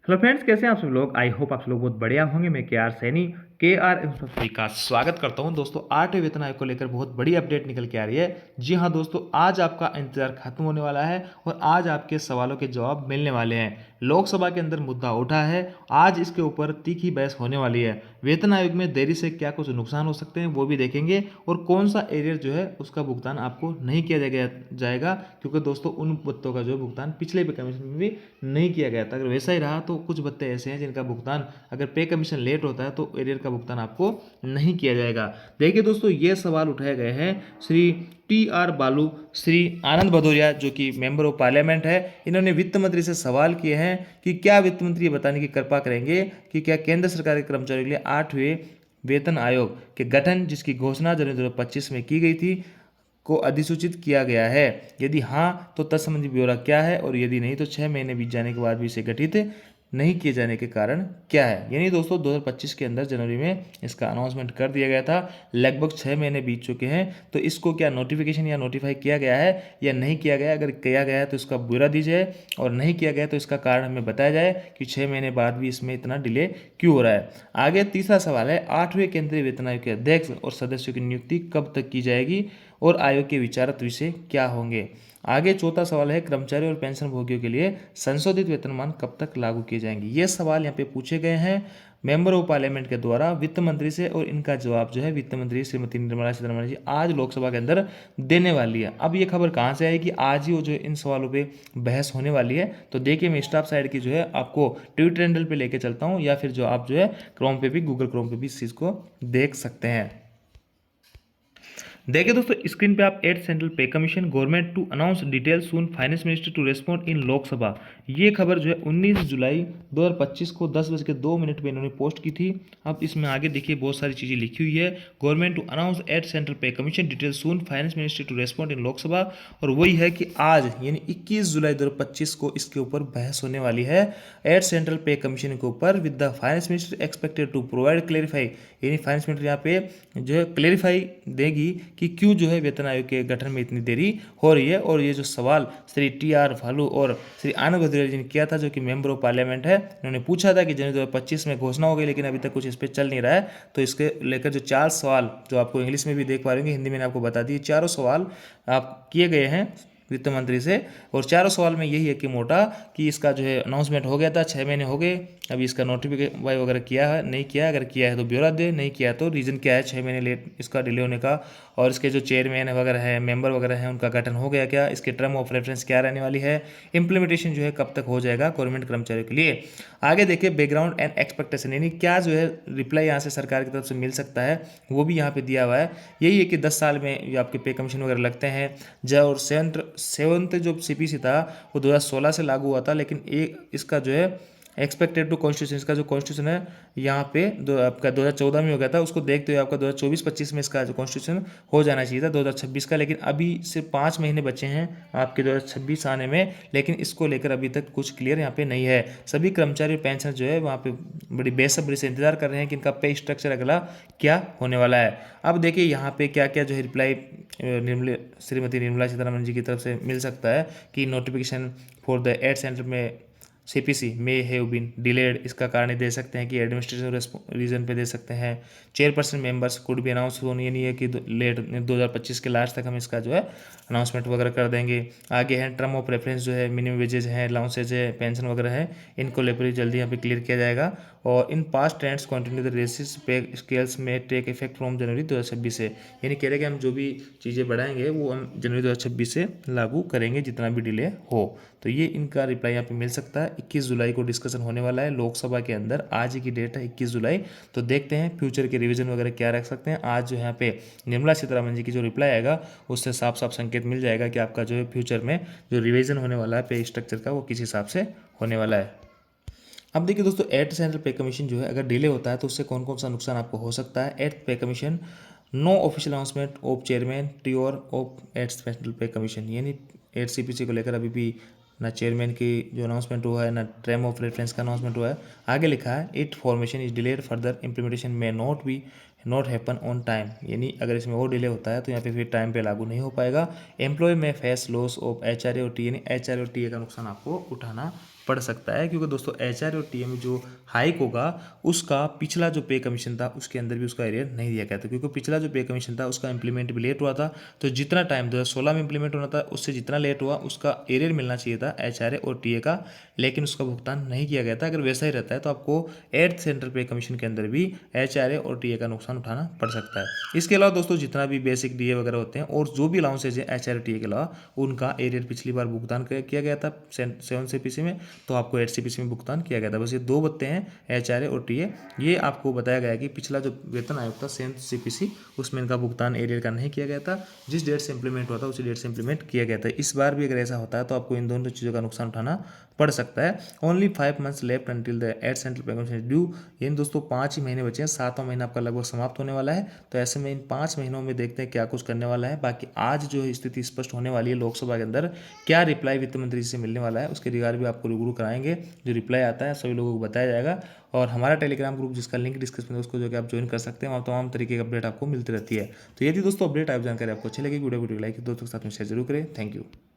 Hello friends, कैसे हैं आप सब लोग। आई होप आप सब लोग बहुत बढ़िया होंगे। मैं के आर सभी का स्वागत करता हूं। दोस्तों, 8वें वेतन आयोग को लेकर बहुत बड़ी अपडेट निकल के आ रही है। जी हां दोस्तों, आज आपका इंतजार खत्म होने वाला है और आज आपके सवालों के जवाब मिलने वाले हैं। लोकसभा के अंदर मुद्दा उठा है, आज इसके ऊपर तीखी बहस होने वाली है। वेतन आयोग में देरी से क्या कुछ नुकसान हो सकते हैं वो भी देखेंगे, और कौन सा एरियर जो है उसका भुगतान आपको नहीं किया जाएगा, क्योंकि दोस्तों उन भत्तों का जो भुगतान पिछले पे कमीशन में भी नहीं किया गया था। अगर वैसा ही रहा तो कुछ भत्ते ऐसे हैं जिनका भुगतान अगर पे कमीशन लेट होता है तो एरियर का भुगतान आपको नहीं किया जाएगा। देखिए दोस्तों, ये सवाल उठाए गए हैं श्री टी आर बालू, श्री आनंद भदौरिया जो कि मेंबर ऑफ पार्लियामेंट है। इन्होंने वित्त मंत्री से सवाल किए हैं कि क्या वित्त मंत्री ये बताने की कृपा करेंगे कि क्या केंद्र सरकार के कर्मचारियों के लिए 8वें वेतन आयोग के गठन, जिसकी घोषणा जनवरी 2025 में की गई थी, को अधिसूचित किया गया है। यदि हाँ तो तत्संबंधी ब्यौरा क्या है, और यदि नहीं तो 6 महीने बीत जाने के बाद भी इसे गठित नहीं किए जाने के कारण क्या है। यानी दोस्तों 2025 के अंदर जनवरी में इसका अनाउंसमेंट कर दिया गया था, लगभग 6 महीने बीत चुके हैं। तो इसको क्या नोटिफिकेशन या नोटिफाई किया गया है या नहीं किया गया। अगर किया गया है तो इसका ब्यौरा दीजिए, और नहीं किया गया तो इसका कारण हमें बताया जाए कि 6 महीने बाद भी इसमें इतना डिले क्यों हो रहा है। आगे तीसरा सवाल है, 8वें केंद्रीय वेतन आयोग के अध्यक्ष और सदस्यों की नियुक्ति कब तक की जाएगी और आयोग के विचारक विषय क्या होंगे। आगे चौथा सवाल है, कर्मचारी और पेंशन भोगियों के लिए संशोधित वेतनमान कब तक लागू किए जाएंगे। ये सवाल यहाँ पे पूछे गए हैं मेंबर ऑफ पार्लियामेंट के द्वारा वित्त मंत्री से, और इनका जवाब जो है वित्त मंत्री श्रीमती निर्मला सीतारमण जी आज लोकसभा के अंदर देने वाली है। अब ये खबर कहाँ से आई कि आज ही वो जो इन सवालों पे बहस होने वाली है। तो देखिए, मैं स्टाफ साइड की जो है आपको ट्विटर हैंडल पे लेके चलता हूँ, या फिर जो आप जो है क्रोम पे भी, गूगल क्रोम पे भी इस चीज़ को देख सकते हैं। देखिए दोस्तों, स्क्रीन पे आप 8 central pay commission government to announce detail soon finance minister to respond in Lok Sabha. ये खबर जो है 19 जुलाई 2025 को 10:02 पे इन्होंने पोस्ट की थी। अब इसमें आगे देखिए बहुत सारी चीज़ें लिखी हुई है। Government to announce 8 central pay commission detail soon finance minister to respond in Lok Sabha, और वही है कि आज यानी 21 जुलाई 2025 को इसके ऊपर बहस होने वाली है। 8 सेंट्रल पे कमीशन के ऊपर with the finance minister expected to provide clarify, यानी फाइनेंस मिनिस्टर यहाँ पे जो है क्लेरिफाई देगी कि क्यों जो है वेतन आयोग के गठन में इतनी देरी हो रही है। और ये जो सवाल श्री टी.आर. भालू और श्री आनंद भदौरिया जी ने किया था, जो कि मेंबर ऑफ पार्लियामेंट है, उन्होंने पूछा था कि जनवरी 2025 में घोषणा हो गई लेकिन अभी तक कुछ इस पर चल नहीं रहा है। तो इसके लेकर जो 4 सवाल जो आपको इंग्लिश में भी देख पा रहे होंगे, हिंदी में आपको बता दिए, चारों सवाल आप किए गए हैं वित्त मंत्री से। और चारों सवाल में यही है कि मोटा कि इसका जो है अनाउंसमेंट हो गया था, 6 महीने हो गए, अभी इसका नोटिफिकेशन वगैरह किया है नहीं किया, अगर किया है तो ब्यौरा दे, नहीं किया तो रीज़न क्या है 6 महीने लेट इसका डिले होने का। और इसके जो चेयरमैन वगैरह है, मेंबर वगैरह हैं, उनका गठन हो गया क्या, इसके टर्म ऑफ रेफरेंस क्या रहने वाली है, इंप्लीमेंटेशन जो है कब तक हो जाएगा गवर्नमेंट कर्मचारियों के लिए। आगे देखिए बैकग्राउंड एंड एक्सपेक्टेशन, यानी क्या जो है रिप्लाई यहाँ से सरकार की तरफ से मिल सकता है, वो भी यहाँ पे दिया हुआ है। यही है कि 10 साल में आपके पे कमीशन वगैरह लगते हैं। जो और सेवंथ जो सीपीसी था वो 2016 से लागू हुआ था, लेकिन एक इसका जो है एक्सपेक्टेड टू कॉन्स्टिट्यूशन, इसका जो कॉन्स्टिट्यूशन है यहाँ पे आपका 2014 में हो गया था, उसको देखते हुए आपका 2024-25 में इसका जो कॉन्स्टिट्यूशन हो जाना चाहिए था 2026 का। लेकिन अभी सिर्फ 5 महीने बचे हैं आपके 2026 आने में, लेकिन इसको लेकर अभी तक कुछ क्लियर यहाँ पे नहीं है। सभी कर्मचारी पेंशन जो है वहाँ पे बड़ी बेसब्री से इंतजार कर रहे हैं कि इनका पे स्ट्रक्चर अगला क्या होने वाला है। अब देखिए यहाँ पे क्या क्या जो है रिप्लाई श्रीमती निर्मला सीतारमण जी की तरफ से मिल सकता है कि नोटिफिकेशन फॉर द 8 सेंटर में CPC may have been delayed, इसका कारण दे सकते हैं कि एडमिनिस्ट्रेटिव रीजन पे दे सकते हैं। चेयरपर्सन मेंबर्स कुड भी अनाउंस होनी, ये नहीं है कि लेट 2025 के लास्ट तक हम इसका जो है अनाउंसमेंट वगैरह कर देंगे। आगे है टर्म ऑफ रेफरेंस जो है, मिनिमम वेजेज हैं, अलाउंसेज है, पेंशन वगैरह है, इनको लेकर जल्दी यहाँ पे क्लियर किया जाएगा। और in past trends continue the revised pay scales में टेक इफेक्ट फ्रॉम जनवरी 2026 से, यानी कह रहे हैं कि हम जो भी चीज़ें बढ़ाएंगे वो हम जनवरी 2026 से लागू करेंगे जितना भी डिले हो। तो ये इनका रिप्लाई यहाँ पे मिल सकता है। 21 जुलाई को डिस्कशन होने वाला है लोकसभा के अंदर, आज ही की डेट है 21 जुलाई। तो देखते हैं फ्यूचर के रिवीजन वगैरह क्या रख सकते हैं। आज जो यहाँ पे निर्मला सीतारमण जी की जो रिप्लाई आएगा उससे साफ साफ संकेत मिल जाएगा कि आपका जो है फ्यूचर में जो रिवीजन होने वाला है पे स्ट्रक्चर का वो किस हिसाब से होने वाला है। अब देखिए दोस्तों, 8 सेंट्रल पे कमीशन जो है अगर डिले होता है तो उससे कौन कौन सा नुकसान आपको हो सकता है। 8 pay commission, no official announcement of chairman TOR of 8 central pay commission, यानी 8 सीपीसी को लेकर अभी भी ना चेयरमैन की जो अनाउंसमेंट हुआ है ना टर्म ऑफ रेफरेंस का अनाउंसमेंट हुआ है। आगे लिखा है it formation is delayed further implementation में नॉट हैपन ऑन टाइम, यानी अगर इसमें और डिले होता है तो यहाँ पे फिर टाइम पे लागू नहीं हो पाएगा। एम्प्लॉय में फेस लॉस ऑफ एचआरए और टी, यानी एचआरए और टीए का नुकसान आपको उठाना पड़ सकता है, क्योंकि दोस्तों एचआर और टीए में जो हाइक होगा उसका पिछला जो पे कमीशन था उसके अंदर भी उसका एरियर नहीं दिया गया था, क्योंकि पिछला जो पे कमीशन था उसका इंप्लीमेंट भी लेट हुआ था। तो जितना टाइम 2016 में इंप्लीमेंट होना था उससे जितना लेट हुआ उसका एरियर मिलना चाहिए था एचआरए और टीए का, लेकिन उसका भुगतान नहीं किया गया था। अगर वैसा ही रहता है तो आपको 8th सेंट्रल पे कमीशन के अंदर भी एचआरए और टीए का नुकसान उठाना पड़ सकता है। इसके अलावा दोस्तों जितना भी बेसिक डीए वगैरह होते हैं और जो भी अलाउंसेज है एचआरए टीए के अलावा उनका एरियर पिछली बार भुगतान किया गया था 7 सीपीसी में, तो आपको 8 सीपीसी में भुगतान किया गया था। बस ये दो बत्ते हैं एचआरए और टीए, ये आपको बताया गया है कि पिछला जो वेतन आयोग था 7 सीपीसी उसमें इनका भुगतान एरियर का नहीं किया गया था। जिस डेट से इंप्लीमेंट हुआ था उसी डेट से इंप्लीमेंट किया गया था। इस बार भी अगर ऐसा होता है तो आपको इन दोनों चीज़ों का नुकसान उठाना पड़ सकता है। Only 5 months left until the 8th central pay commission due, यानी दोस्तों 5 ही महीने बचे हैं, 7वां महीना आपका लगभग समाप्त होने वाला है। तो ऐसे में इन 5 महीनों में देखते हैं क्या कुछ करने वाला है। बाकी आज जो स्थिति स्पष्ट होने वाली है लोकसभा के अंदर, क्या रिप्लाई वित्त मंत्री से मिलने वाला है उसके रिगार्ड भी आपको रूबरू कराएंगे। जो रिप्लाई आता है सभी लोगों को बताया जाएगा। और हमारा टेलीग्राम ग्रुप जिसका लिंक डिस्क्रिप्शन में उसको जो कि आप ज्वाइन कर सकते हैं, वहाँ तमाम तरीके की अपडेट आपको मिलती रहती है। तो यदि दोस्तों अपडेट आप जानकारी आपको अच्छी लगी वीडियो लाइक दोस्तों के साथ में शेयर जरूर करें। Thank you.